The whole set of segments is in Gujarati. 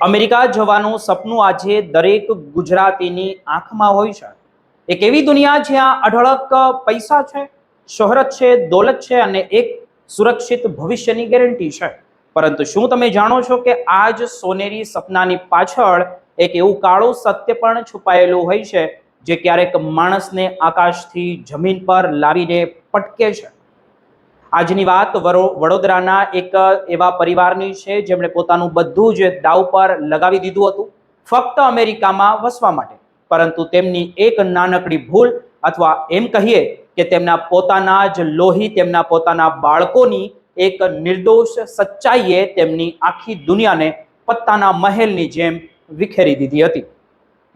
અમેરિકા જવાનું સપનું આજે દરેક ગુજરાતીની આંખમાં હોય છે। એક એવી દુનિયા જ્યાં અઢળક પૈસા છે, શોહરત છે, દોલત છે અને એક સુરક્ષિત ભવિષ્યની ગેરંટી છે। પરંતુ શું તમે જાણો છો કે આજ સોનેરી સપનાની પાછળ એક એવું કાળું સત્ય પણ છુપાયેલું હોય છે જે ક્યારેક માણસને આકાશથી જમીન પર લાવીને પટકે છે। આજની વાત વડોદરાના એક એવા પરિવારની છે જેમણે પોતાનું બધું જ દાવ પર લગાવી દીધું હતું ફક્ત અમેરિકામાં વસવા માટે। પરંતુ તેમની એક નાનકડી ભૂલ અથવા એમ કહીએ કે તેમના પોતાના જ લોહી, તેમના પોતાના બાળકોની એક નિર્દોષ સચ્ચાઈએ તેમની આખી દુનિયાને પત્તાના મહેલની જેમ વિખેરી દીધી હતી।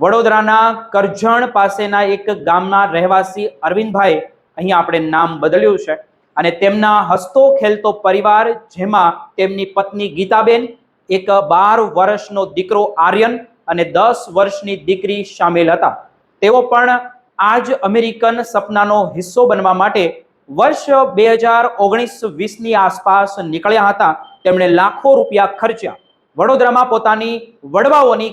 વડોદરાના કરજણ પાસેના એક ગામના રહેવાસી અરવિંદભાઈ, અહીં આપણે નામ બદલ્યું છે, અને તેમના હસતો ખેલતો પરિવાર, જેમાં તેમની પત્ની ગીતાબેન, એક 12 વર્ષનો દીકરો આર્યન અને 10 વર્ષની દીકરી સામેલ હતા। તેઓ પણ આજ અમેરિકન સપનાનો હિસ્સો બનવા માટે વર્ષ 2019-20ની આસપાસ નીકળ્યા હતા। તેમણે લાખો રૂપિયા ખર્ચ્યા, વડોદરામાં પોતાની વડવાઓની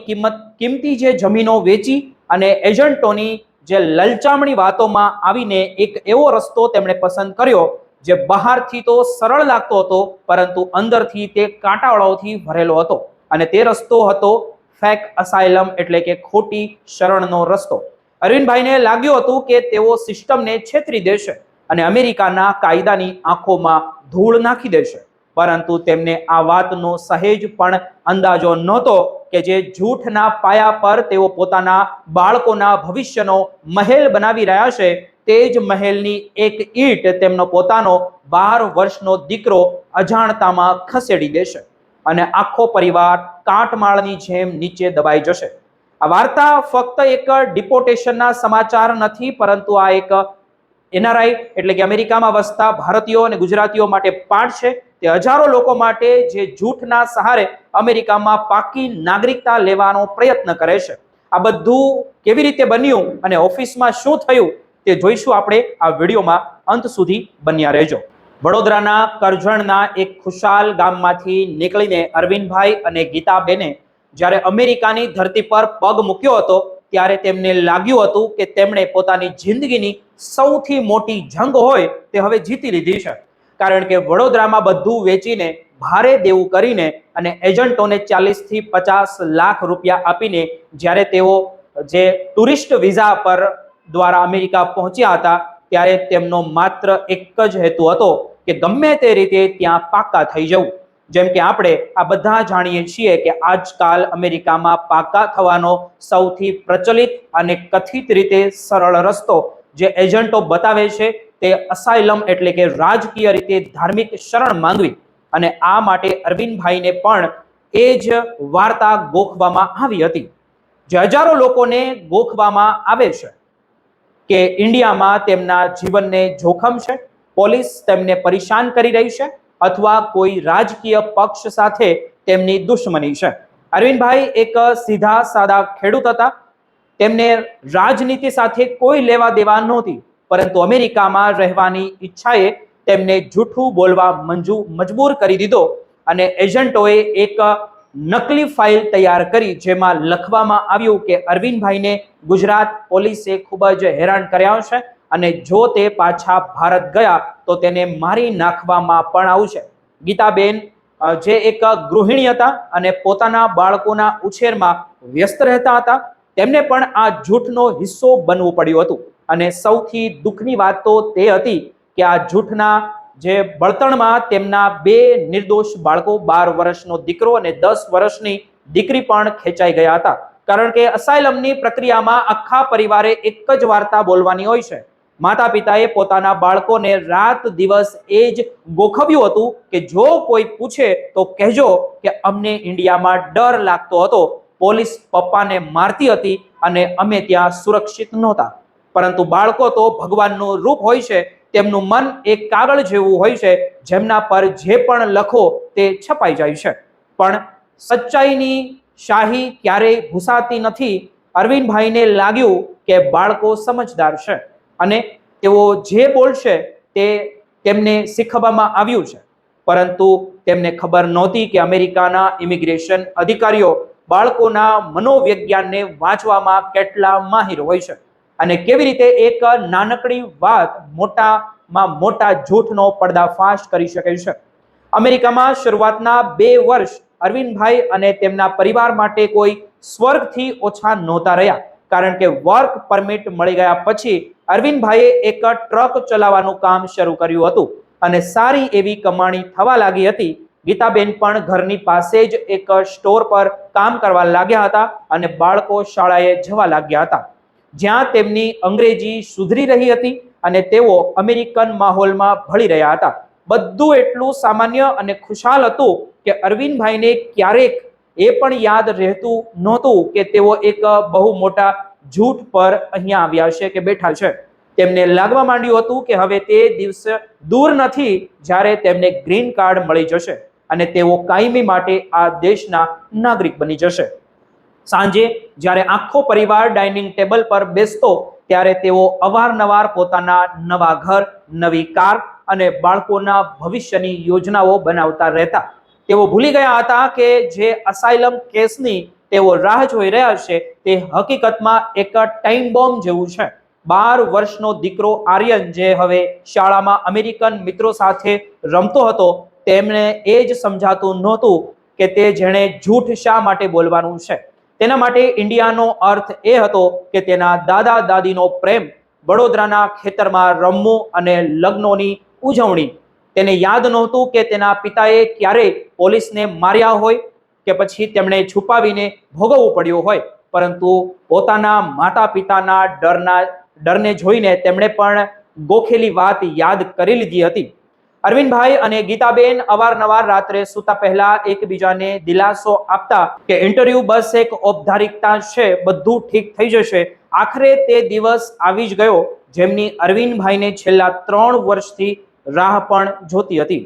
કિંમતી જે જમીનો વેચી અને એજન્ટોની જે લલચામણી વાતોમાં આવીને એક એવો રસ્તો તેમણે પસંદ કર્યો જે બહારથી તો સરળ લાગતો હતો પરંતુ અંદરથી તે કાંટાળાઓથી ભરેલો હતો, અને તે રસ્તો હતો ફેક અસાઇલમ, એટલે કે ખોટી શરણનો રસ્તો। અરવિંદભાઈને લાગ્યું હતું કે તેઓ સિસ્ટમને છેતરી દેશે અને અમેરિકાના કાયદાની આંખોમાં ધૂળ નાખી દેશે, પરંતુ તેમને આ વાતનો સહેજ પણ અંદાજો નહોતો કે જે જૂઠના પાયા પર તેઓ પોતાના બાળકોના ભવિષ્યનો મહેલ બનાવી રહ્યા છે, તે જ મહેલની એક ઈંટ તેમનો પોતાનો 12 વર્ષનો દીકરો અજાણતામાં ખસેડી દેશે અને આખો પરિવાર કાટમાળની જેમ નીચે દબાઈ જશે। આ વાર્તા ફક્ત એક ડિપોર્ટેશનના સમાચાર નથી, પરંતુ આ એક એનઆરઆઈ એટલે કે અમેરિકામાં વસતા ભારતીયો અને ગુજરાતીઓ માટે પાઠ છે। તે હજારો લોકો માટે જે જૂઠના સહારે અમેરિકામાં પાકી નાગરિકતા લેવાનો પ્રયત્ન કરે છે। આ બધું કેવી રીતે બન્યું અને ઓફિસમાં શું થયું તે જોઈશું આપણે આ વિડીયોમાં, અંત સુધી બન્યા રહેજો। વડોદરાના કરજણના એક ખુશાલ ગામમાંથી નીકળીને અરવિંદભાઈ અને ગીતાબેને જ્યારે અમેરિકાની ધરતી પર પગ મૂક્યો હતો ત્યારે તેમને લાગ્યું હતું કે તેમણે પોતાની જિંદગીની સૌથી મોટી જંગ હોય તે હવે જીતી લીધી છે, કારણ કે વડોદરામાં બધું વેચીને, ભારે દેવું કરીને અને એજન્ટોને 40 થી 50 લાખ રૂપિયા આપીને જ્યારે તેઓ જે ટુરિસ્ટ વિઝા પર દ્વારા અમેરિકા પહોંચ્યા હતા ત્યારે તેમનો માત્ર એક જ હેતુ હતો કે ગમે તે રીતે ત્યાં પાક્કા થઈ જવું। જેમ કે આપણે આ બધા જાણીએ છીએ કે આજકાલ અમેરિકામાં પાક્કા થવાનો સૌથી પ્રચલિત અને કથિત રીતે સરળ રસ્તો જે એજન્ટો બતાવે છે તે અસાઇલમ એટલે કે રાજકીય રીતે ધાર્મિક શરણ માંગવી, અને આ માટે અરવિંદભાઈને પણ એ જ વાર્તા ગોખવામાં આવી હતી જે હજારો લોકોને ગોખવામાં આવે છે કે ઇન્ડિયામાં તેમના જીવનને જોખમ છે, પોલીસ તેમને પરેશાન કરી રહી છે અથવા કોઈ રાજકીય પક્ષ સાથે તેમની દુશ્મની છે। અરવિંદભાઈ એક સીધા સાદા ખેડૂત હતા, તેમને રાજનીતિ સાથે કોઈ લેવા દેવા નહોતી, પરંતુ અમેરિકામાં રહેવાની ઈચ્છાએ તેમને જૂઠું બોલવા મજબૂર કરી દીધો અને એજન્ટોએ એક નકલી ફાઇલ તૈયાર કરી જેમાં લખવામાં આવ્યું કે અરવિંદભાઈને ગુજરાત પોલીસે ખૂબ જ હેરાન કર્યા છે અને જો તે પાછા ભારત ગયા તો તેને મારી નાખવામાં પણ આવશે। ગીતાબેન જે એક ગૃહિણી હતા અને પોતાના બાળકોના ઉછેરમાં વ્યસ્ત રહેતા હતા, તેમને પણ આ જૂઠનો હિસ્સો બનવું પડ્યું હતું, અને સૌથી દુઃખની વાત તો તે હતી કે આ જૂઠના જે બળતણમાં તેમના 2 નિર્દોષ બાળકો, 12 વર્ષનો દીકરો અને 10 વર્ષની દીકરી પણ ખેંચાઈ ગયા હતા, કારણ કે અસાઇલમની પ્રક્રિયામાં આખા પરિવારે એક જ વાર્તા બોલવાની હોય છે। માતા પિતાએ પોતાના બાળકોને રાત દિવસ એ જ ગોખવ્યું હતું કે જો કોઈ પૂછે તો કહેજો કે અમને ઇન્ડિયામાં ડર લાગતો હતો, પોલીસ પપ્પાને મારતી હતી અને અમે ત્યાં સુરક્ષિત નહોતા। પરંતુ બાળકો તો ભગવાનનું રૂપ હોય છે, તેમનું મન એક કાગળ જેવું હોય છે જેમના પર જે પણ લખો તે છપાઈ જાય છે, પણ સચ્ચાઈની શાહી ક્યારેય ભૂસાતી નથી। અરવિંદભાઈને લાગ્યું કે બાળકો સમજદાર છે અને તેઓ જે બોલશે તે તેમને શીખવવામાં આવ્યું છે, પરંતુ તેમને ખબર નહોતી કે અમેરિકાના ઇમિગ્રેશન અધિકારીઓ બાળકોના મનોવિજ્ઞાનને વાંચવામાં કેટલા માહિર હોય છે અને કેવી રીતે એક નાનકડી વાત મોટામાં મોટા જૂઠનો પર્દાફાશ કરી શકે છે. અમેરિકામાં શરૂઆતના 2 વર્ષ અરવિંદભાઈ અને તેમના પરિવાર માટે કોઈ સ્વર્ગથી ઓછા નહોતા રહ્યા, કારણ કે વર્ક પરમિટ મળી ગયા પછી અરવિંદભાઈએ એક ટ્રક ચલાવવાનું કામ શરૂ કર્યું હતું અને સારી એવી કમાણી થવા લાગી હતી. ગીતાબેન પણ ઘરની પાસે જ એક સ્ટોર પર કામ કરવા લાગ્યા હતા અને બાળકો શાળાએ જવા લાગ્યા હતા, જ્યાં તેમની અંગ્રેજી સુધરી રહી હતી અને તેઓ અમેરિકન માહોલમાં ભળી રહ્યા હતા. બધું એટલું સામાન્ય અને ખુશાલ હતું કે અરવિંદભાઈને ક્યારેક એ પણ યાદ રહેતું નહોતું કે તેઓ એક બહુ મોટા જૂઠ પર અહીંયા આવ્યા છે કે બેઠા છે. તેમને લાગવા માંડ્યું હતું કે હવે તે દિવસ દૂર નથી જ્યારે તેમને ગ્રીન કાર્ડ મળી જશે અને તેઓ કાયમી માટે આ દેશના નાગરિક બની જશે. સાંજે જ્યારે આખો પરિવાર ડાઇનિંગ ટેબલ પર બેસતો ત્યારે તેઓ અવારનવાર પોતાના નવા ઘર, નવી કાર અને બાળકોના ભવિષ્યની યોજનાઓ બનાવતા રહેતા. તેઓ ભૂલી ગયા હતા કે જે અસાઇલમ કેસની તેઓ રાહ જોઈ રહ્યા છે તે હકીકતમાં એક ટાઈમ બોમ્બ જેવું છે. 12 વર્ષનો દીકરો આર્યન, જે હવે શાળામાં અમેરિકન મિત્રો સાથે રમતો હતો, તેમને એ જ સમજાતું નહોતું કે તે જેણે જૂઠ શા માટે બોલવાનું છે. તેના માટે ઇન્ડિયાનો અર્થ એ હતો કે તેના દાદા દાદીનો પ્રેમ, વડોદરાના ખેતરમાં રમવું અને લગ્નોની ઉજવણી. તેને યાદ નહોતું કે તેના પિતાએ ક્યારેય પોલીસને માર્યા હોય કે પછી તેમણે છુપાવીને ભોગવવું પડ્યું હોય, પરંતુ પોતાના માતા પિતાના ડરને જોઈને તેમણે પણ ગોખેલી વાત યાદ કરી લીધી હતી. અરવિંદભાઈ અને ગીતાબેન અવારનવાર રાત્રે સૂતા પહેલા એકબીજાને દિલાસો આપતા કે ઇન્ટરવ્યુ બસ એક ઔપચારિકતા છે, બધું ઠીક થઈ જશે. આખરે તે દિવસ આવી જ ગયો જેમની અરવિંદભાઈને છેલ્લા 3 વર્ષથી રાહ પણ જોતી હતી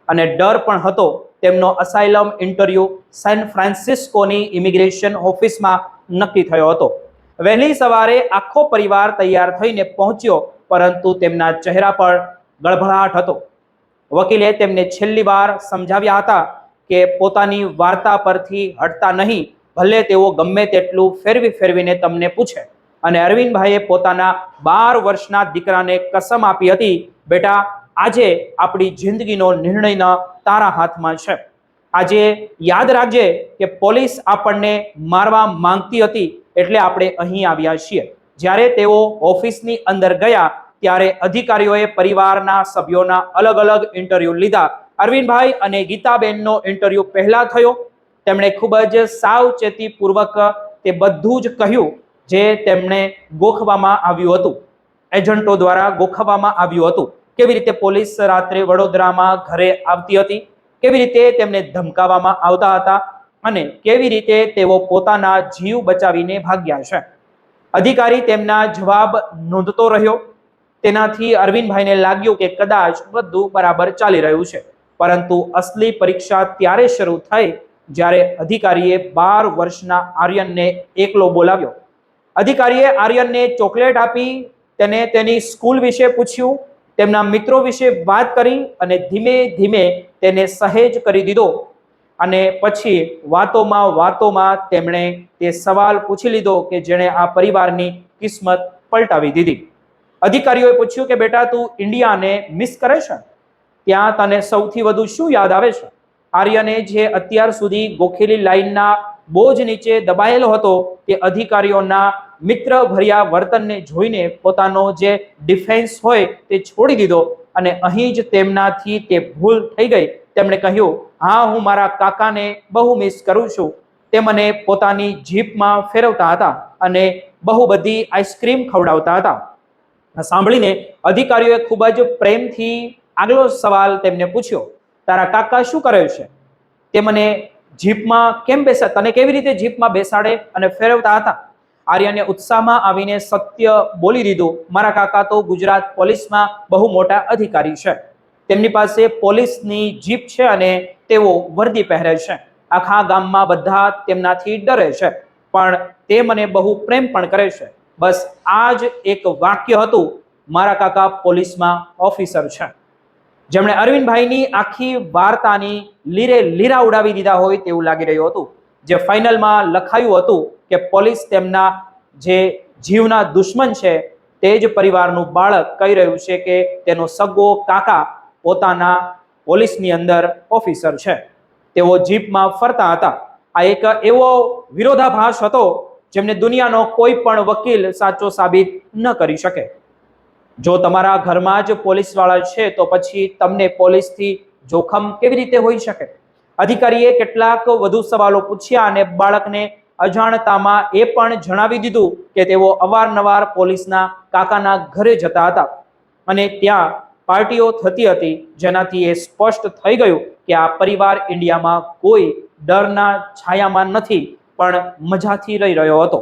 અને ડર પણ હતો. તેમનો અસાઇલમ ઇન્ટરવ્યુ સેન ફ્રાન્સિસ્કોની ઇમિગ્રેશન ઓફિસમાં નક્કી થયો હતો. વહેલી સવારે આખો પરિવાર તૈયાર થઈને પહોંચ્યો, પરંતુ તેમના ચહેરા પર ગળભળાટ હતો. વકીલે તેમને છેલ્લી વાર સમજાવ્યા હતા કે પોતાની વાર્તા પરથી હટતા નહીં, ભલે તેઓ ગમે તેટલું ફેરવીને તમને પૂછે. અને અરવિંદભાઈએ પોતાના 12 વર્ષના દીકરાને કસમ આપી હતી, બેટા, આજે આપણી જિંદગીનો નિર્ણય તારા હાથમાં છે. આજે યાદ રાખજે કે પોલીસ આપણને મારવા માંગતી હતી એટલે આપણે અહીં આવ્યા છીએ. જ્યારે તેઓ ઓફિસની અંદર ગયા ત્યારે અધિકારીઓએ પરિવારના સભ્યોના અલગ અલગ ઇન્ટરવ્યુ લીધા. અરવિંદભાઈ અને ગીતાબેનનો ઇન્ટરવ્યુ પહેલા થયો. તેમણે ખૂબ જ સાવચેતીપૂર્વક તે બધું જ કહ્યું જે તેમને ગોખવામાં આવ્યું હતું, એજન્ટો દ્વારા ગોખવામાં આવ્યું હતું. કેવી રીતે પોલીસ રાત્રે વડોદરામાં ઘરે આવતી હતી, કેવી રીતે તેમને ધમકાવવામાં આવતા હતા અને કેવી રીતે તેઓ પોતાના જીવ બચાવીને ભાગ્યા છે. અધિકારી તેમના જવાબ નોંધતો રહ્યો. તેનાથી અરવિંદભાઈને લાગ્યું કે કદાચ બધું બરાબર ચાલી રહ્યું છે, પરંતુ અસલી પરીક્ષા ત્યારે શરૂ થઈ જ્યારે અધિકારીએ 12 વર્ષના આર્યનને એકલો બોલાવ્યો. અધિકારીએ આર્યનને ચોકલેટ આપી, તેને તેની સ્કૂલ વિશે પૂછ્યું, તેમના મિત્રો વિશે વાત કરી અને ધીમે ધીમે તેને સહેજ કરી દીધો. અને પછી વાતોમાં તેમણે તે સવાલ પૂછી લીધો કે જેણે આ પરિવારની કિસ્મત પલટાવી દીધી. અધિકારીઓએ પૂછ્યું કે બેટા, તું ઇન્ડિયાને મિસ કરે છે? ત્યાં તને સૌથી વધુ શું યાદ આવે છે? આર્યને જે અત્યાર સુધી ગોખેલી લાઈનના બોજ નીચે દબાયેલો હતો તે અધિકારીઓના મિત્ર ભર્યા વર્તનને જોઈને પોતાનો જે ડિફેન્સ હોય તે છોડી દીધો અને અહીં જ તેમનાથી તે ભૂલ થઈ ગઈ. તેમણે કહ્યું, હા, હું મારા કાકાને બહુ મિસ કરું છું. તે મને પોતાની જીપમાં ફેરવતા હતા અને બહુ બધી આઈસ્ક્રીમ ખવડાવતા હતા. સાંભળીને અધિકારીઓએ ખૂબ જ પ્રેમથી આગલો સવાલ તેમને પૂછ્યો, તારા કાકા શું કરે છે? તે મને જીપમાં કેમ તને કેવી રીતે જીપમાં બેસાડે અને ફેરવતા હતા? આર્યને ઉત્સાહમાં આવીને સત્ય બોલી દીધું, મારા કાકા તો ગુજરાત પોલીસમાં બહુ મોટા અધિકારી છે. તેમની પાસે પોલીસની જીપ છે અને તેઓ વર્દી પહેરે છે. આખા ગામમાં બધા તેમનાથી ડરે છે, પણ તે મને બહુ પ્રેમ પણ કરે છે. બસ આ જ એક વાક્ય હતું, મારા કાકા પોલીસમાં ઓફિસર છે. જેમણે અરવિંદભાઈની આખી વાર્તાની લીરે લીરા ઉડાવી દીધા હોય તેવું લાગી રહ્યું હતું. જે ફાઇનલમાં લખાયું હતું કે પોલીસ તેમના જે જીવના દુશ્મન છે તે જ પરિવારનું બાળક કહી રહ્યું છે કે તેનો સગો કાકા પોતાના પોલીસની અંદર ઓફિસર છે, તેઓ જીપમાં ફરતા હતા. આ એક એવો વિરોધાભાસ હતો જેમને દુનિયાનો કોઈ પણ વકીલ સાચો સાબિત ન કરી શકે. જો તમારા ઘરમાં જ પોલીસવાળા છે તો પછી તમને પોલીસથી જોખમ કેવી રીતે હોઈ શકે? અધિકારીએ કેટલાક વધુ સવાલો પૂછ્યા અને બાળકને અજાણતામાં એ પણ જણાવી દીધું કે તેઓ અવારનવાર પોલીસના કાકાના ઘરે જતા હતા અને ત્યાં પાર્ટીઓ થતી હતી, જેનાથી એ સ્પષ્ટ થઈ ગયું કે આ પરિવાર ઇન્ડિયામાં કોઈ ડરના છાયામાં નથી પણ મજાથી રહી રહ્યો હતો.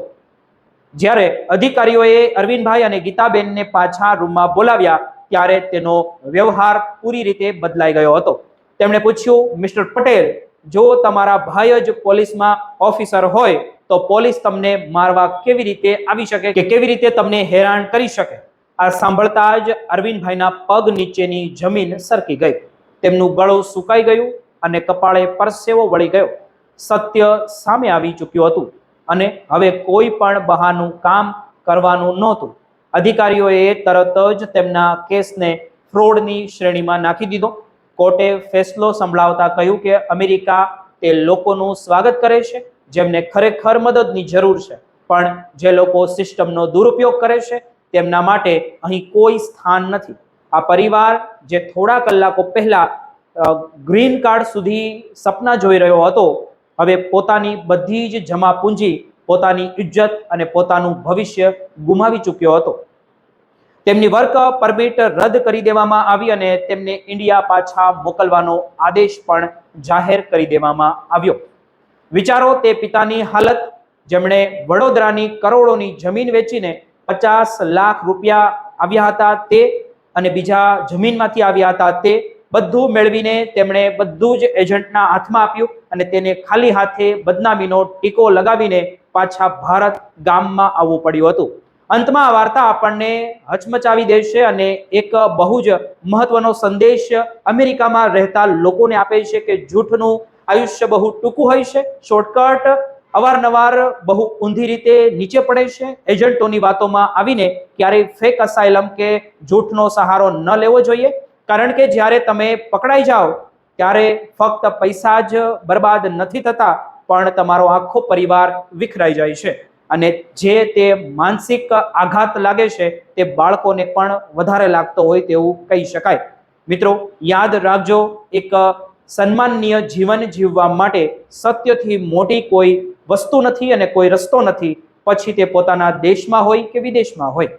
જ્યારે અધિકારીઓએ અરવિંદભાઈ અને ગીતાબેનને પાછા રૂમમાં બોલાવ્યા ત્યારે તેનો વ્યવહાર પૂરી રીતે બદલાઈ ગયો હતો. તેમણે પૂછ્યું, મિસ્ટર પટેલ, જો તમારા ભાઈ જ પોલીસમાં ઓફિસર હોય તો પોલીસ તમને મારવા કેવી રીતે આવી શકે કે કેવી રીતે તમને હેરાન કરી શકે? આ સાંભળતા જ અરવિંદભાઈના પગ નીચેની જમીન સરકી ગઈ, તેમનું ગળું સુકાઈ ગયું અને કપાળે પરસેવો વળી ગયો. સત્ય સામે આવી ચૂક્યું હતું અને હવે કોઈ પણ બહાનું કામ કરવાનું નહોતું. અધિકારીઓએ તરત જ તેમના કેસને ફ્રોડની શ્રેણીમાં નાખી દીધો. કોર્ટે ફેસલો સંભળાવતા કહ્યું કે અમેરિકા તે લોકોનું સ્વાગત કરે છે જેમને ખરેખર મદદની જરૂર છે, પણ જે લોકો સિસ્ટમનો દુરુપયોગ કરે છે તેમના માટે અહીં કોઈ સ્થાન નથી. આ પરિવાર જે થોડા કલાકો પહેલા ગ્રીન કાર્ડ સુધી સપના જોઈ રહ્યો હતો, હવે પોતાની બધી જ જમા પૂંજી, પોતાની ઇજ્જત અને પોતાનું ભવિષ્ય ગુમાવી ચૂક્યો હતો. તેમની વર્ક પરમિટ રદ કરી દેવામાં આવી અને તેમને ઇન્ડિયા પાછા મોકલવાનો આદેશ પણ જાહેર કરી દેવામાં આવ્યો. વિચારો તે પિતાની હાલત, જેમણે વડોદરાની કરોડોની જમીન વેચીને 50 લાખ રૂપિયા આવ્યા હતા તે અને બીજા જમીનમાંથી આવ્યા હતા તે બધું મેળવીને તેમણે બધું જ એજન્ટના હાથમાં આપ્યું અને તેને ખાલી હાથે બદનામીનો ટીકો લગાવીને પાછા ભારત ગામમાં આવવું પડ્યું હતું. અંતમાં આ વાર્તા આપણને હચમચાવી દેશે અને એક બહુ જ મહત્વનો સંદેશ અમેરિકામાં રહેતા લોકોને આપે છે કે જૂઠનું આયુષ્ય બહુ ટૂંકું હોય છે, શોર્ટકટ અવારનવાર બહુ ઊંધી રીતે નીચે પડે છે. એજન્ટોની વાતોમાં આવીને ક્યારેય ફેક અસાયલમ કે જૂઠનો સહારો ન લેવો જોઈએ, કારણ કે જ્યારે તમે પકડાઈ જાઓ ત્યારે ફક્ત પૈસા જ બરબાદ નથી થતા, પણ તમારો આખો પરિવાર વિખરાઈ જાય છે અને જે તે માનસિક આઘાત લાગે છે તે બાળકોને પણ વધારે લાગતો હોય તેવું કહી શકાય. મિત્રો, યાદ રાખજો, એક સન્માનનીય જીવન જીવવા માટે સત્યથી મોટી કોઈ વસ્તુ નથી અને કોઈ રસ્તો નથી, પછી તે પોતાના દેશમાં હોય કે વિદેશમાં હોય.